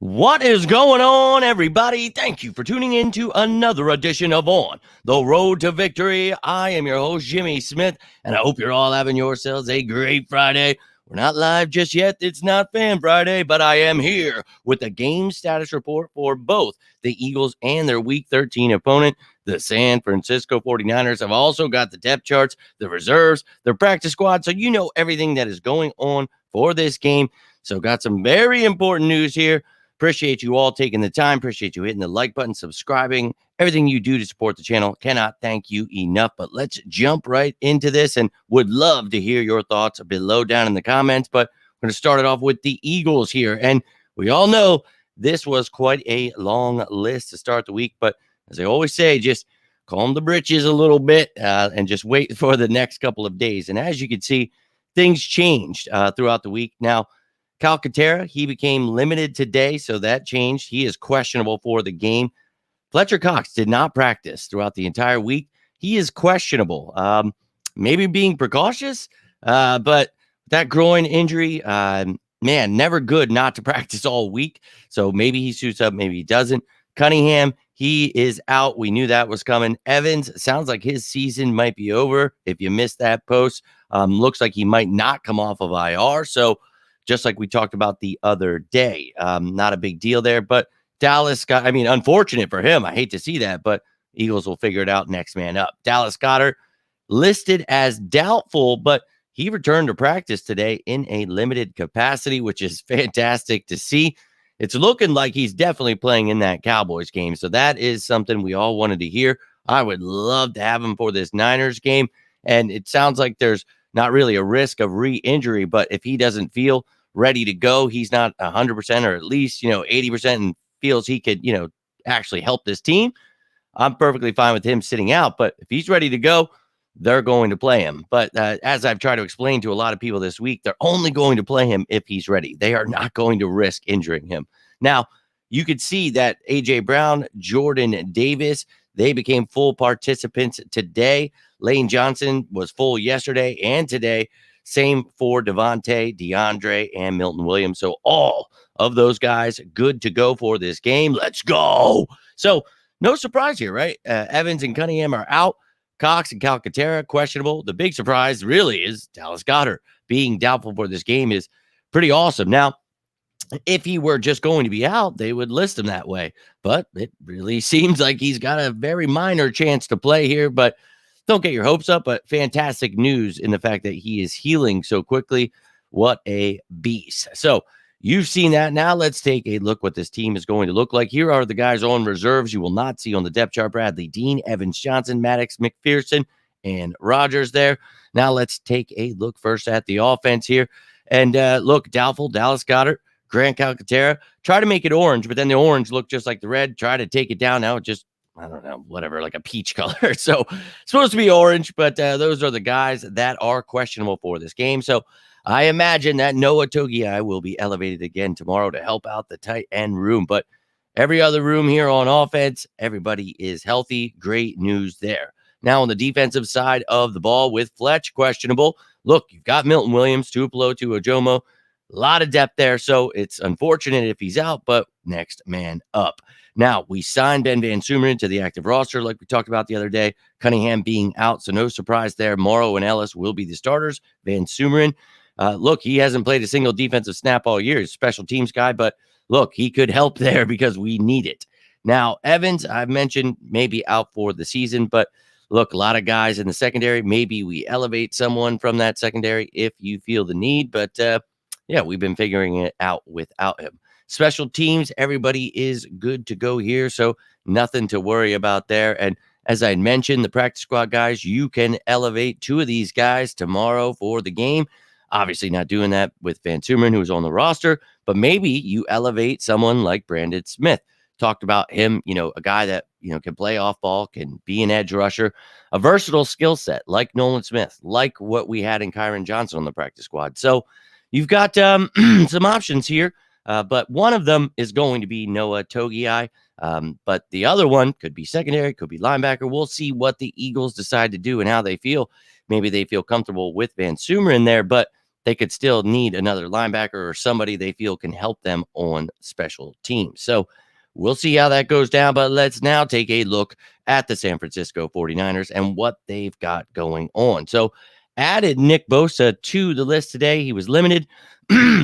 What is going on, everybody? Thank you for tuning in to another edition of On the Road to Victory. I am your host, Jimmy Smith, and I hope you're all having yourselves a great Friday. We're not live just yet. It's not Fan Friday, but I am here with the game status report for both the Eagles and their Week 13 opponent, the San Francisco 49ers. I've also got the depth charts, the reserves, their practice squad, so you know everything that is going on for this game. So got some very important news here. Appreciate you all taking the time. Appreciate you hitting the like button, subscribing, everything you do to support the channel. Cannot thank you enough. But let's jump right into this and would love to hear your thoughts below down in the comments. But we're going to start it off with the Eagles here. And we all know this was quite a long list to start the week. But as I always say, just calm the britches a little bit and just wait for the next couple of days. And as you can see, things changed throughout the week. Now, Calcaterra, he became limited today, so that changed. He is questionable for the game. Fletcher Cox did not practice throughout the entire week. He is questionable. Maybe being precautious, but that groin injury, man, never good not to practice all week. So maybe he suits up, maybe he doesn't. Cunningham, he is out. We knew that was coming. Evans, sounds like his season might be over. If you missed that post, looks like he might not come off of IR. So just like we talked about the other day. Not a big deal there, but Dallas got, unfortunate for him. I hate to see that, but Eagles will figure it out next man up. Dallas Goedert listed as doubtful, but he returned to practice today in a limited capacity, which is fantastic to see. It's looking like he's definitely playing in that Cowboys game. So that is something we all wanted to hear. I would love to have him for this Niners game. And it sounds like there's not really a risk of re-injury, but if he doesn't feel ready to go, he's not 100% or at least, 80% and feels he could, actually help this team, I'm perfectly fine with him sitting out. But if he's ready to go, they're going to play him. But as I've tried to explain to a lot of people this week, they're only going to play him if he's ready. They are not going to risk injuring him. Now, you could see that A.J. Brown, Jordan Davis, they became full participants today. Lane Johnson was full yesterday and today. Same for Devontae, DeAndre, and Milton Williams. So all of those guys good to go for this game. Let's go. So no surprise here, right? Evans and Cunningham are out. Cox and Calcaterra questionable. The big surprise really is Dallas Goedert being doubtful for this game is pretty awesome. Now, if he were just going to be out, they would list him that way. But it really seems like he's got a very minor chance to play here. But don't get your hopes up. But fantastic news in the fact that he is healing so quickly. What a beast. So you've seen that. Now let's take a look what this team is going to look like. Here are the guys on reserves you will not see on the depth chart. Bradley Dean, Evans Johnson, Maddox, McPherson, and Rogers there. Now let's take a look first at the offense here. And look, doubtful, Dallas Goedert, Grant Calcaterra. Try to make it orange, but then the orange looked just like the red. Try to take it down. Now it just, I don't know, whatever, like a peach color. So it's supposed to be orange, but those are the guys that are questionable for this game. So I imagine that Noah Togiai will be elevated again tomorrow to help out the tight end room. But every other room here on offense, everybody is healthy. Great news there. Now on the defensive side of the ball with Fletch questionable. Look, you've got Milton Williams, Tupelo, Ojomo. A lot of depth there, so it's unfortunate if he's out, but next man up. Now, we signed Ben Van Sumeren to the active roster like we talked about the other day. Cunningham being out, so no surprise there. Morrow and Ellis will be the starters. Van Sumeren, look, he hasn't played a single defensive snap all year. He's a special teams guy, but look, he could help there because we need it. Now, Evans, I've mentioned maybe out for the season, but look, a lot of guys in the secondary. Maybe we elevate someone from that secondary if you feel the need, but yeah, we've been figuring it out without him. Special teams, everybody is good to go here, so nothing to worry about there. And as I mentioned, the practice squad guys, you can elevate two of these guys tomorrow for the game. Obviously not doing that with Van Sumeren, who's on the roster, but maybe you elevate someone like Brandon Smith. Talked about him, a guy that, can play off ball, can be an edge rusher, a versatile skill set like Nolan Smith, like what we had in Kyron Johnson on the practice squad. So you've got some options here, but one of them is going to be Noah Togiai, but the other one could be secondary, could be linebacker. We'll see what the Eagles decide to do and how they feel. Maybe they feel comfortable with Van Sumeren there, but they could still need another linebacker or somebody they feel can help them on special teams. So we'll see how that goes down. But let's now take a look at the San Francisco 49ers and what they've got going on. So added Nick Bosa to the list today. He was limited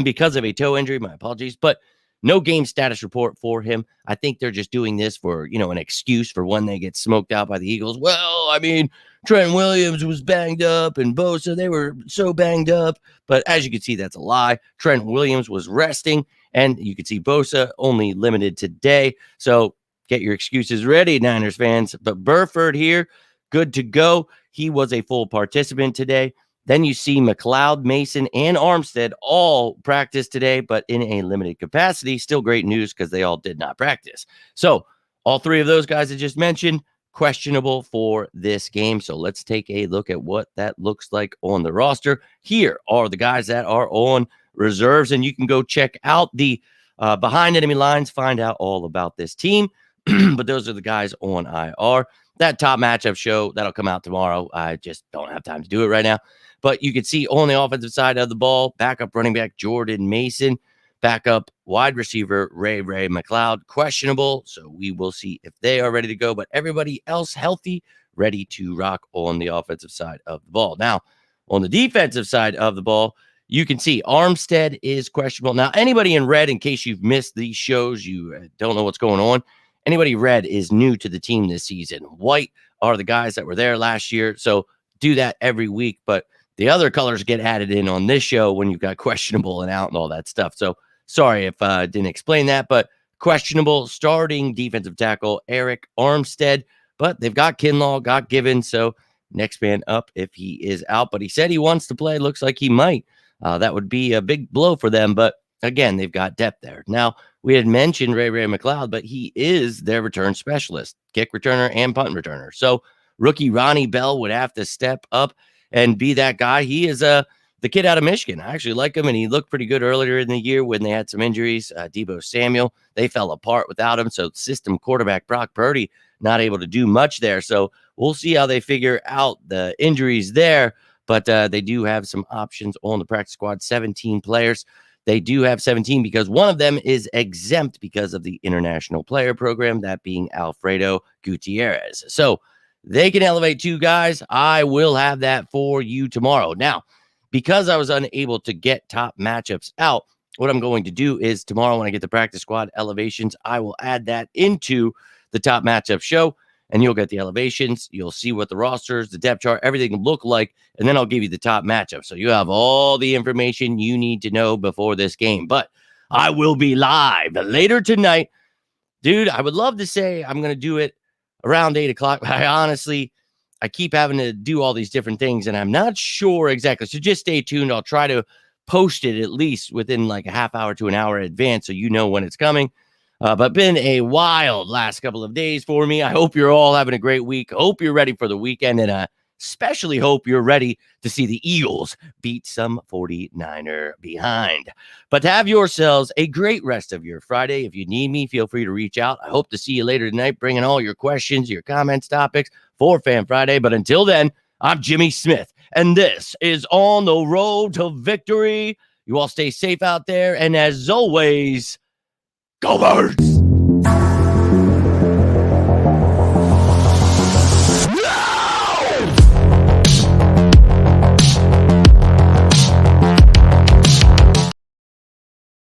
because of a toe injury. My apologies, but no game status report for him. I think they're just doing this for, an excuse for when they get smoked out by the Eagles. Well, I mean, Trent Williams was banged up and Bosa, they were so banged up. But as you can see, that's a lie. Trent Williams was resting, and you can see Bosa only limited today. So get your excuses ready, Niners fans. But Burford here, good to go. He was a full participant today. Then you see McLeod, Mason, and Armstead all practice today, but in a limited capacity. Still great news because they all did not practice. So all three of those guys I just mentioned, questionable for this game. So let's take a look at what that looks like on the roster. Here are the guys that are on reserves, and you can go check out the Behind Enemy Lines, find out all about this team. But those are the guys on IR. That top matchup show, that'll come out tomorrow. I just don't have time to do it right now. But you can see on the offensive side of the ball, backup running back Jordan Mason, backup wide receiver Ray McLeod, questionable. So we will see if they are ready to go. But everybody else healthy, ready to rock on the offensive side of the ball. Now, on the defensive side of the ball, you can see Armstead is questionable. Now, anybody in red, in case you've missed these shows, you don't know what's going on, anybody red is new to the team this season. White are the guys that were there last year. So do that every week. But the other colors get added in on this show when you've got questionable and out and all that stuff. So sorry if I didn't explain that, but questionable starting defensive tackle Eric Armstead. But they've got Kinlaw, got Given. So next man up if he is out. But he said he wants to play. Looks like he might. That would be a big blow for them. But again, they've got depth there. Now, we had mentioned Ray McLeod, but he is their return specialist, kick returner and punt returner. So rookie Ronnie Bell would have to step up and be that guy. He is the kid out of Michigan. I actually like him, and he looked pretty good earlier in the year when they had some injuries. Deebo Samuel, they fell apart without him. So system quarterback Brock Purdy not able to do much there. So we'll see how they figure out the injuries there. But they do have some options on the practice squad, 17 players. They do have 17 because one of them is exempt because of the international player program, that being Alfredo Gutierrez. So they can elevate two guys. I will have that for you tomorrow. Now, because I was unable to get top matchups out, what I'm going to do is tomorrow when I get the practice squad elevations, I will add that into the top matchup show, and you'll get the elevations. You'll see what the rosters, the depth chart, everything look like, and then I'll give you the top matchup. So you have all the information you need to know before this game. But I will be live later tonight. Dude, I would love to say I'm going to do it around 8 o'clock. But I keep having to do all these different things, and I'm not sure exactly. So just stay tuned. I'll try to post it at least within like a half hour to an hour in advance so you know when it's coming. But been a wild last couple of days for me. I hope you're all having a great week. Hope you're ready for the weekend, and especially hope you're ready to see the Eagles beat some 49er behind. But have yourselves a great rest of your Friday. If you need me, feel free to reach out. I hope to see you later tonight, bringing all your questions, your comments, topics for Fan Friday. But until then, I'm Jimmy Smith, and this is On the Road to Victory. You all stay safe out there, and as always, go Birds!